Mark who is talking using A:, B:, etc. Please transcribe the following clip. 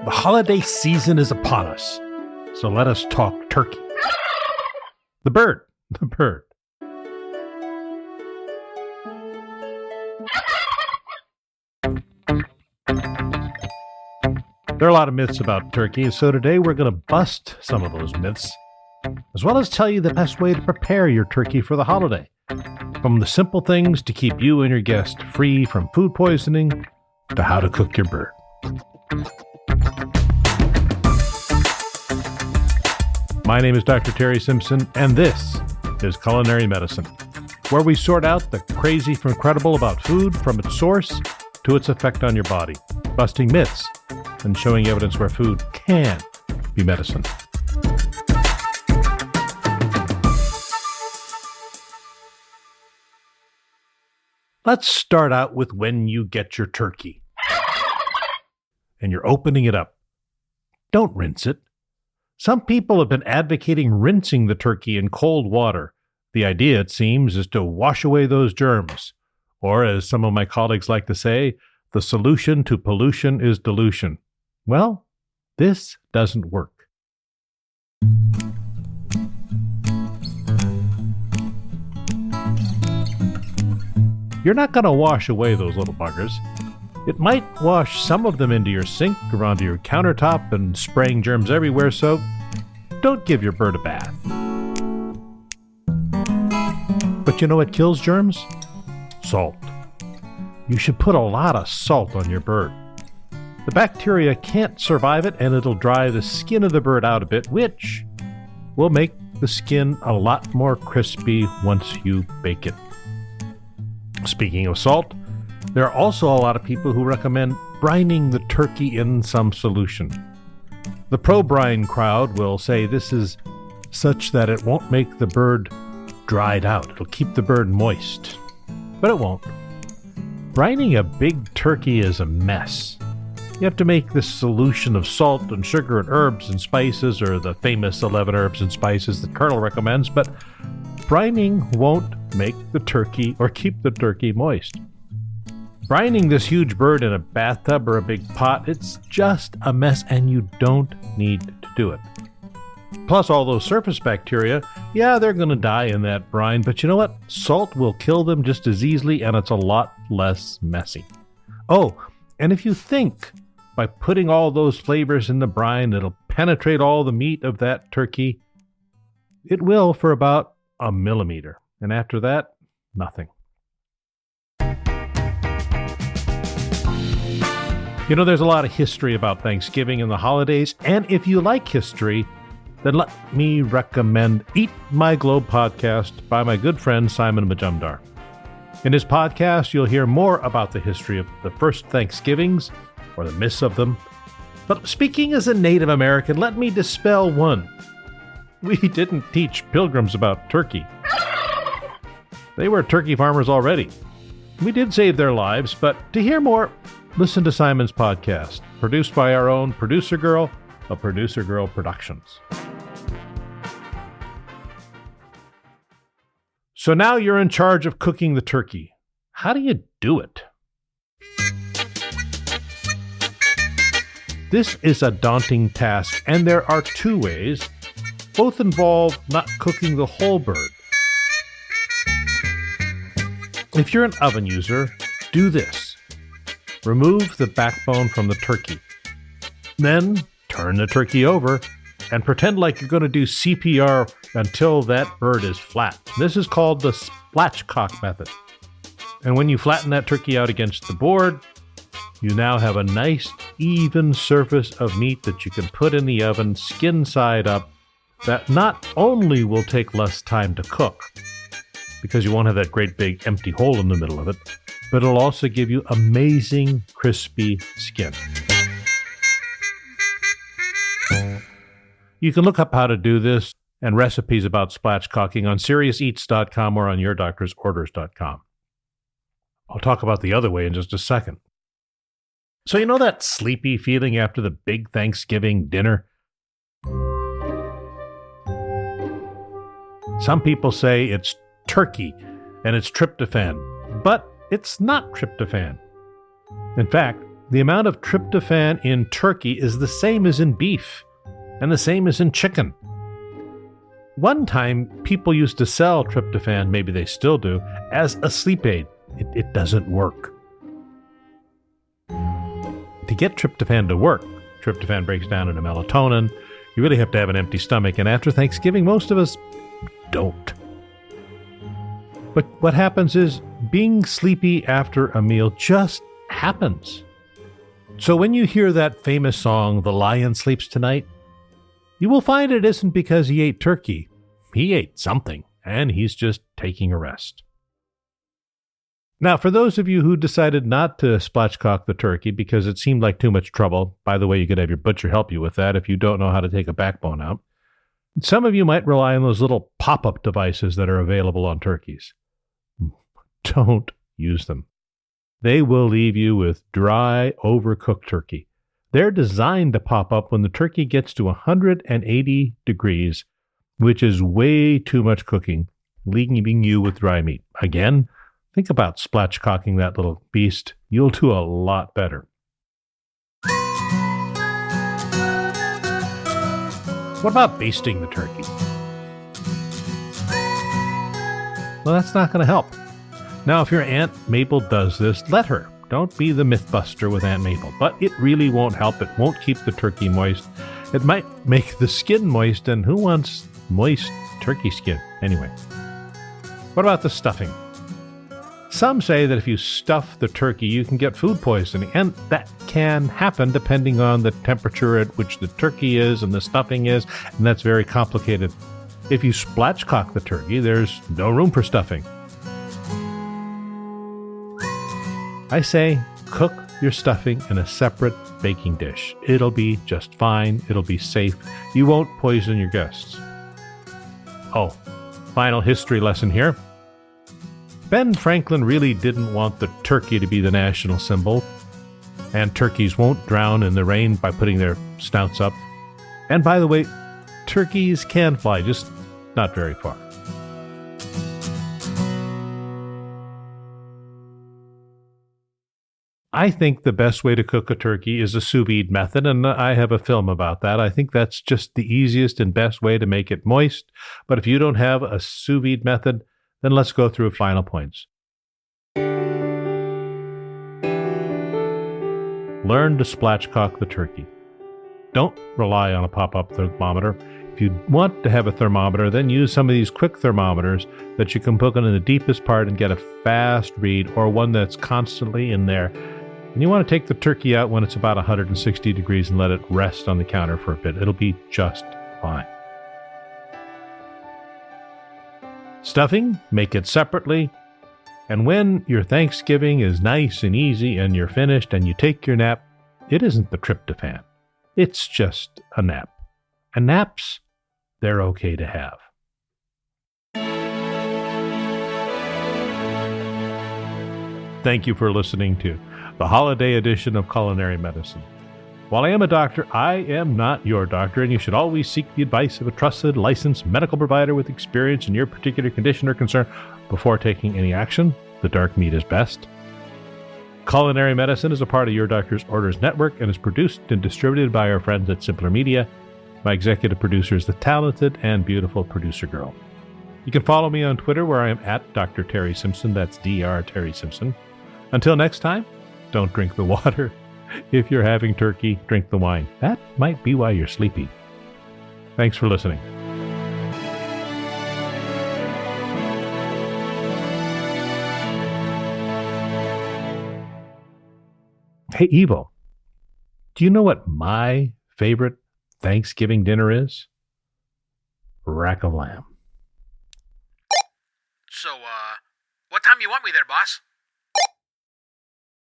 A: The holiday season is upon us, so let us talk turkey. The bird. There are a lot of myths about turkey, so today we're going to bust some of those myths, as well as tell you the best way to prepare your turkey for the holiday. From the simple things to keep you and your guest free from food poisoning, to how to cook your bird. My name is Dr. Terry Simpson, and this is Culinary Medicine, where we sort out the crazy from credible about food from its source to its effect on your body, busting myths and showing evidence where food can be medicine. Let's start out with when you get your turkey and you're opening it up. Don't rinse it. Some people have been advocating rinsing the turkey in cold water. The idea, it seems, is to wash away those germs. Or, as some of my colleagues like to say, the solution to pollution is dilution. Well, this doesn't work. You're not going to wash away those little buggers. It might wash some of them into your sink or onto your countertop and spraying germs everywhere, so don't give your bird a bath. But you know what kills germs? Salt. You should put a lot of salt on your bird. The bacteria can't survive it, and it'll dry the skin of the bird out a bit, which will make the skin a lot more crispy once you bake it. Speaking of salt, there are also a lot of people who recommend brining the turkey in some solution. The pro-brine crowd will say this is such that it won't make the bird dried out. It'll keep the bird moist. But it won't. Brining a big turkey is a mess. You have to make this solution of salt and sugar and herbs and spices, or the famous 11 herbs and spices that Colonel recommends, but brining won't make the turkey or keep the turkey moist. Brining this huge bird in a bathtub or a big pot, it's just a mess, and you don't need to do it. Plus, all those surface bacteria, yeah, they're going to die in that brine, but you know what? Salt will kill them just as easily, and it's a lot less messy. Oh, and if you think by putting all those flavors in the brine, it'll penetrate all the meat of that turkey, it will for about a millimeter. And after that, nothing. You know, there's a lot of history about Thanksgiving and the holidays, and if you like history, then let me recommend Eat My Globe podcast by my good friend Simon Majumdar. In his podcast, you'll hear more about the history of the first Thanksgivings, or the myths of them. But speaking as a Native American, let me dispel one. We didn't teach pilgrims about turkey. They were turkey farmers already. We did save their lives, but to hear more, listen to Simon's podcast, produced by our own producer girl of Producer Girl Productions. So now you're in charge of cooking the turkey. How do you do it? This is a daunting task, and there are two ways. Both involve not cooking the whole bird. If you're an oven user, do this. Remove the backbone from the turkey. Then turn the turkey over and pretend like you're going to do CPR until that bird is flat. This is called the Spatchcock Method. And when you flatten that turkey out against the board, you now have a nice, even surface of meat that you can put in the oven, skin side up, that not only will take less time to cook, because you won't have that great big empty hole in the middle of it, but it'll also give you amazing crispy skin. You can look up how to do this and recipes about spatchcocking on SeriousEats.com or on YourDoctorsOrders.com. I'll talk about the other way in just a second. So you know that sleepy feeling after the big Thanksgiving dinner? Some people say it's turkey and it's tryptophan, but it's not tryptophan. In fact, The amount of tryptophan in turkey is the same as in beef, and the same as in chicken. One time, people used to sell tryptophan, maybe they still do, as a sleep aid. It doesn't work. To get tryptophan to work, tryptophan breaks down into melatonin. You really have to have an empty stomach, and after Thanksgiving, most of us don't. But what happens is being sleepy after a meal just happens. So when you hear that famous song, "The Lion Sleeps Tonight," you will find it isn't because he ate turkey. He ate something, and he's just taking a rest. Now, for those of you who decided not to spatchcock the turkey because it seemed like too much trouble, by the way, you could have your butcher help you with that if you don't know how to take a backbone out. Some of you might rely on those little pop-up devices that are available on turkeys. Don't use them. They will leave you with dry, overcooked turkey. They're designed to pop up when the turkey gets to 180 degrees, which is way too much cooking, leaving you with dry meat. Again, think about spatchcocking that little beast. You'll do a lot better. What about basting the turkey? Well, that's not going to help. Now, if your Aunt Mabel does this, let her. Don't be the mythbuster with Aunt Mabel. But it really won't help. It won't keep the turkey moist. It might make the skin moist, and who wants moist turkey skin? Anyway, what about the stuffing? Some say that if you stuff the turkey, you can get food poisoning, and that can happen depending on the temperature at which the turkey is and the stuffing is, and that's very complicated. If you spatchcock the turkey, there's no room for stuffing. I say cook your stuffing in a separate baking dish. It'll be just fine. It'll be safe. You won't poison your guests. Oh, final history lesson here. Ben Franklin really didn't want the turkey to be the national symbol, and turkeys won't drown in the rain by putting their snouts up. And by the way, turkeys can fly, just not very far. I think the best way to cook a turkey is a sous vide method, and I have a film about that. I think that's just the easiest and best way to make it moist. But if you don't have a sous vide method, then let's go through final points. Learn to spatchcock the turkey. Don't rely on a pop-up thermometer. If you want to have a thermometer, then use some of these quick thermometers that you can put in the deepest part and get a fast read, or one that's constantly in there. And you want to take the turkey out when it's about 160 degrees and let it rest on the counter for a bit. It'll be just fine. Stuffing, make it separately. And when your Thanksgiving is nice and easy and you're finished and you take your nap, it isn't the tryptophan. It's just a nap. And naps, they're okay to have. Thank you for listening to the holiday edition of Culinary Medicine. While I am a doctor, I am not your doctor, and you should always seek the advice of a trusted, licensed medical provider with experience in your particular condition or concern before taking any action. The dark meat is best. Culinary Medicine is a part of Your Doctor's Orders Network and is produced and distributed by our friends at Simpler Media. My executive producer is the talented and beautiful producer girl. You can follow me on Twitter, where I am at Dr. Terry Simpson. That's Dr. Terry Simpson. Until next time, don't drink the water. If you're having turkey, drink the wine. That might be why you're sleepy. Thanks for listening. Hey, Evo, do you know what my favorite Thanksgiving dinner is? Rack of lamb.
B: So, what time you want me there, boss?